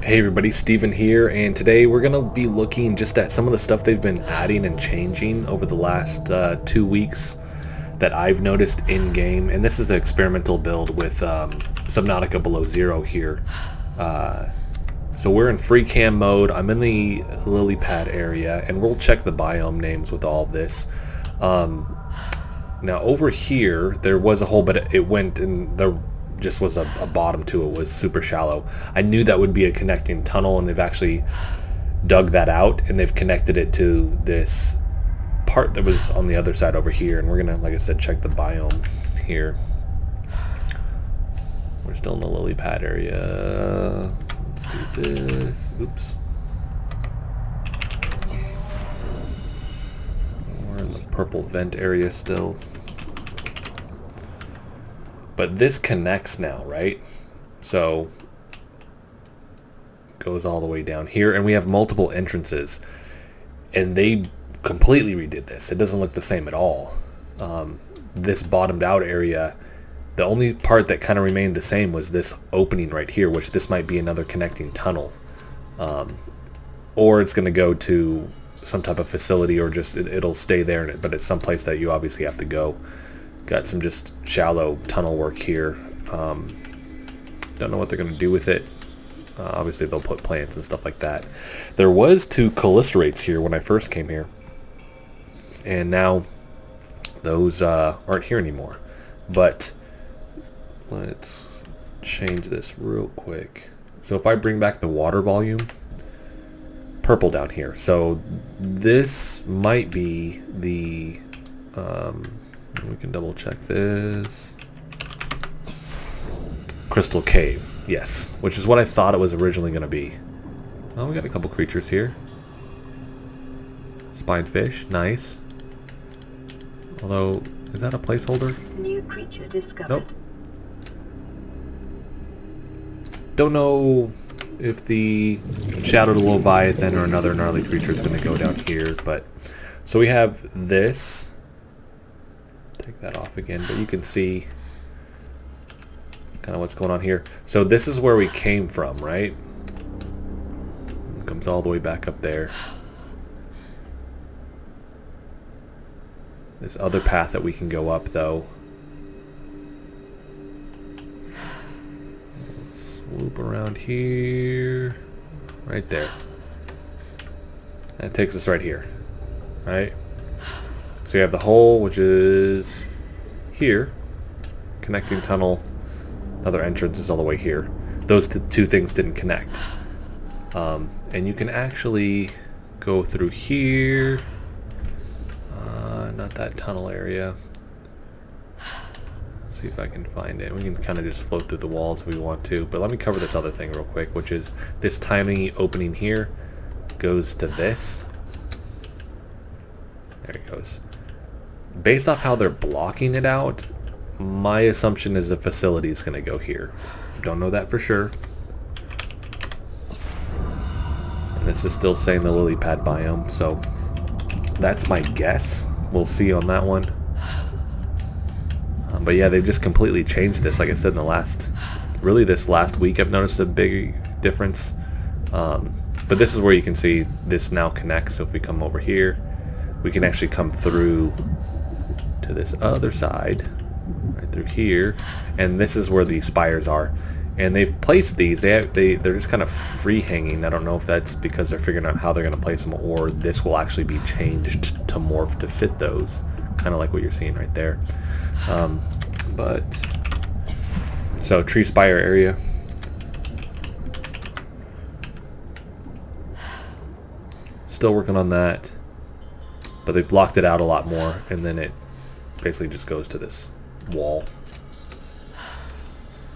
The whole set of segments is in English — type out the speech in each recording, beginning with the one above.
Hey everybody, Steven here, and today we're going to be looking just at some of the stuff they've been adding and changing over the last 2 weeks that I've noticed in-game. And this is the experimental build with Subnautica Below Zero here. So we're in free cam mode. I'm in the Lilypad area, and we'll check the biome names with all of this. Now over here, there was a hole, but it went and there just was a bottom to it, was super shallow. I knew that would be a connecting tunnel, and they've actually dug that out and they've connected it to this part that was on the other side over here. And we're gonna, like I said, check the biome here. We're still in the lily pad area. Let's do this. Oops. We're in the purple vent area still. But this connects now, right? So goes all the way down here, and we have multiple entrances, and they completely redid this. It doesn't look the same at all. This bottomed out area, the only part that kind of remained the same was this opening right here, which this might be another connecting tunnel, or it's going to go to some type of facility, or just it'll stay there, but it's someplace that you obviously have to go. Got some just shallow tunnel work here. Don't know what they're going to do with it. Obviously they'll put plants and stuff like that. There was 2 calisterates here when I first came here, and now those aren't here anymore. But let's change this real quick. So if I bring back the water volume, purple down here. So this might be the we can double check this. Crystal Cave, yes, which is what I thought it was originally going to be. Oh, we got a couple creatures here. Spine fish, nice. Although, is that a placeholder? New creature discovered. Nope. Don't know if the Shadowed Leviathan or another gnarly creature is going to go down here, but so we have this. Take that off again, but you can see kind of what's going on here. So this is where we came from, right? It comes all the way back up there. This other path that we can go up, though. Swoop around here. Right there. That takes us right here. Right? So you have the hole, which is here. Connecting tunnel. Another entrance is all the way here. Those two things didn't connect. And you can actually go through here. Not that tunnel area. Let's see if I can find it. We can kind of just float through the walls if we want to. But let me cover this other thing real quick, which is this tiny opening here goes to this. There it goes. Based off how they're blocking it out, my assumption is the facility is going to go here. Don't know that for sure. And this is still saying the Lilypad biome, so that's my guess. We'll see on that one. But yeah, they've just completely changed this. Like I said, in the last, really this last week, I've noticed a big difference. But this is where you can see this now connects. So if we come over here, we can actually come through to this other side, right through here, and this is where the spires are. And they've placed these. They're just kind of free hanging. I don't know if that's because they're figuring out how they're going to place them, or this will actually be changed to morph to fit those, kind of like what you're seeing right there. But so tree spire area. Still working on that, but they blocked it out a lot more, and then it basically just goes to this wall.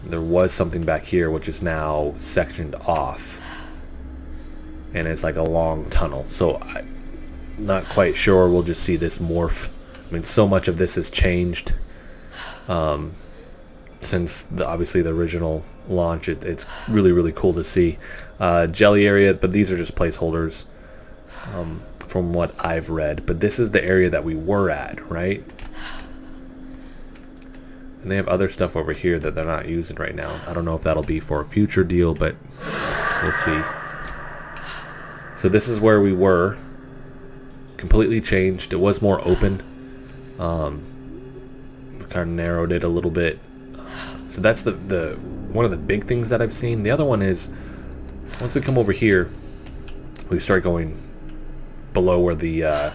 There was something back here which is now sectioned off, and it's like a long tunnel. So I'm not quite sure. We'll just see this morph. I mean, so much of this has changed since obviously the original launch. It's really cool to see. Jelly area, but these are just placeholders from what I've read. But this is the area that we were at, right? And they have other stuff over here that they're not using right now. I don't know if that'll be for a future deal, but We'll see. So this is where we were. Completely changed. It was more open. Kind of narrowed it a little bit. So that's the one of the big things that I've seen. The other one is once we come over here, we start going below where the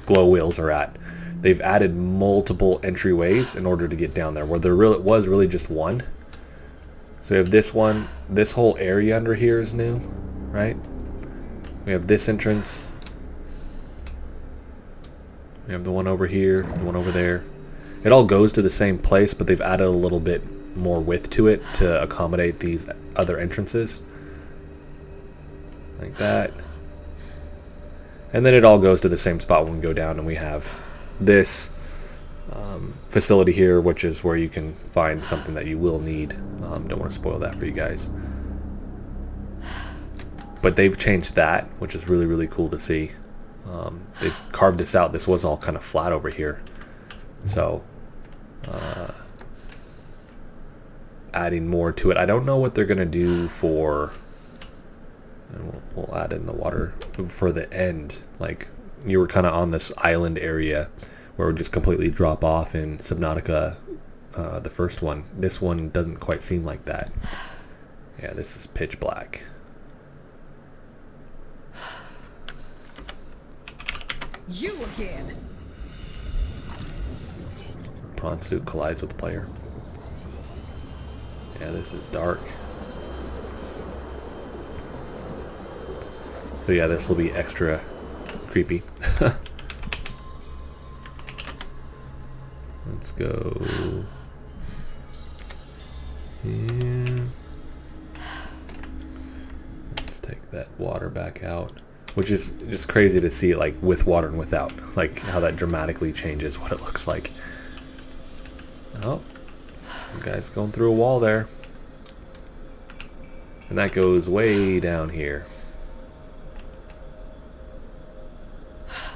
glow wheels are at. They've added multiple entryways in order to get down there, where there was really just one. So we have this one. This whole area under here is new, right? We have this entrance. We have the one over here, the one over there. It all goes to the same place, but they've added a little bit more width to it to accommodate these other entrances. Like that. And then it all goes to the same spot when we go down, and we have this facility here, which is where you can find something that you will need. Don't want to spoil that for you guys. But they've changed that, which is really, really cool to see. They've carved this out. This was all kind of flat over here. So, adding more to it. I don't know what they're going to do for... And we'll add in the water for the end. Like, you were kind of on this island area where it would just completely drop off in Subnautica, the first one. This one doesn't quite seem like that. Yeah, this is pitch black. You again. Prawn suit collides with the player. Yeah, this is dark. So yeah, this will be extra creepy. Let's go here. Let's take that water back out, which is just crazy to see, like with water and without, like how that dramatically changes what it looks like. Oh, the guy's going through a wall there, and that goes way down here.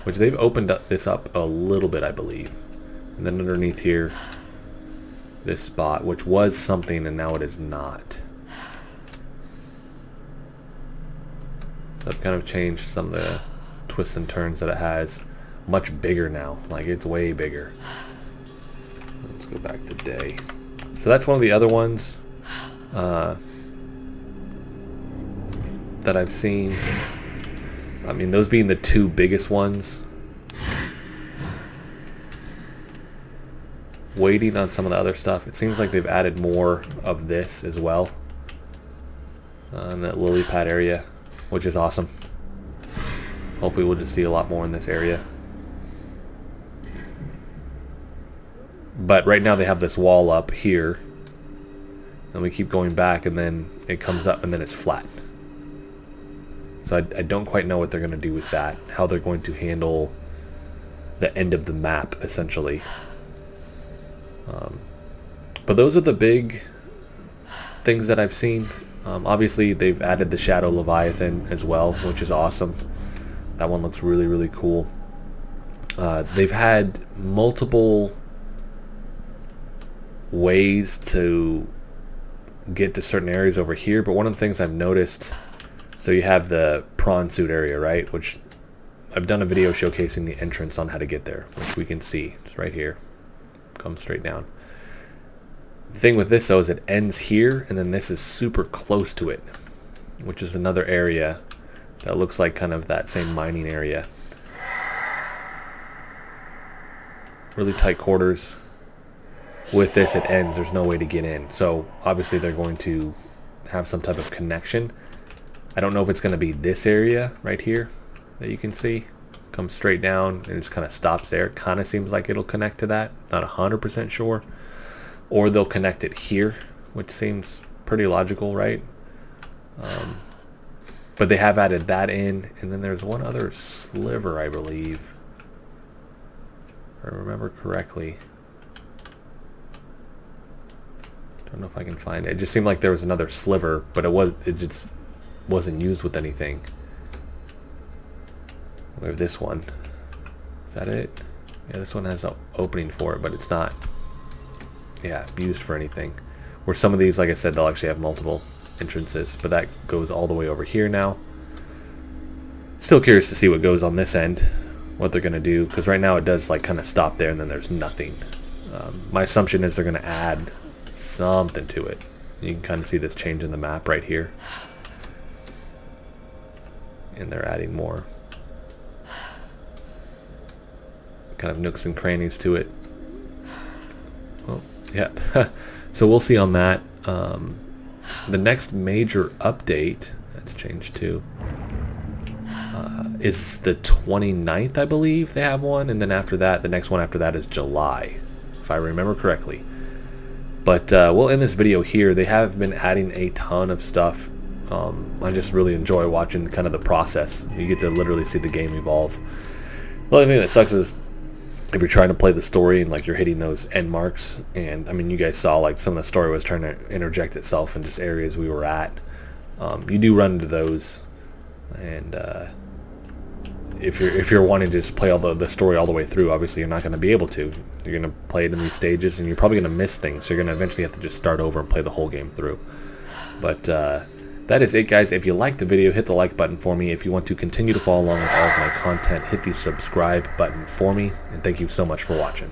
Which they've opened this up a little bit, I believe. And then underneath here, this spot, which was something and now it is not. So I've kind of changed some of the twists and turns that it has. Much bigger now, like it's way bigger. Let's go back to day. So that's one of the other ones that I've seen. I mean, those being the two biggest ones. Waiting on some of the other stuff. It seems like they've added more of this as well. In that Lilypad area, which is awesome. Hopefully we'll just see a lot more in this area. But right now they have this wall up here. And we keep going back, and then it comes up and then it's flat. So I don't quite know what they're going to do with that. How they're going to handle the end of the map, essentially. But those are the big things that I've seen. Obviously, they've added the Shadow Leviathan as well, which is awesome. That one looks really, really cool. They've had multiple ways to get to certain areas over here, but one of the things I've noticed... So you have the prawn suit area, right? Which I've done a video showcasing the entrance on how to get there, which we can see. It's right here. Comes straight down. The thing with this, though, is it ends here, and then this is super close to it, which is another area that looks like kind of that same mining area. Really tight quarters. With this, it ends. There's no way to get in. So, obviously, they're going to have some type of connection. I don't know if it's going to be this area right here that you can see. Comes straight down and just kind of stops there. It kind of seems like it'll connect to that. Not 100% sure. Or they'll connect it here, which seems pretty logical, right? But they have added that in. And then there's one other sliver, I believe. If I remember correctly. Don't know if I can find it. It just seemed like there was another sliver, but it just wasn't used with anything. We have this one. Is that it? Yeah, this one has an opening for it, but it's not, yeah, used for anything. Where some of these, like I said, they'll actually have multiple entrances, but that goes all the way over here now. Still curious to see what goes on this end, what they're going to do, because right now it does like kind of stop there and then there's nothing. My assumption is they're going to add something to it. You can kind of see this change in the map right here. And they're adding more kind of nooks and crannies to it. Well, yeah. So we'll see on that. The next major update, that's changed too, is the 29th, I believe they have one, and then after that, the next one after that is July, if I remember correctly. But we'll end this video here. They have been adding a ton of stuff. I just really enjoy watching kind of the process. You get to literally see the game evolve. The only thing that sucks is if you're trying to play the story and like you're hitting those end marks, and I mean you guys saw like some of the story was trying to interject itself in just areas we were at. You do run into those, and if you're wanting to just play all the story all the way through, obviously you're not going to be able to. You're going to play it in these stages, and you're probably going to miss things. So you're going to eventually have to just start over and play the whole game through. But that is it, guys. If you liked the video, hit the like button for me. If you want to continue to follow along with all of my content, hit the subscribe button for me. And thank you so much for watching.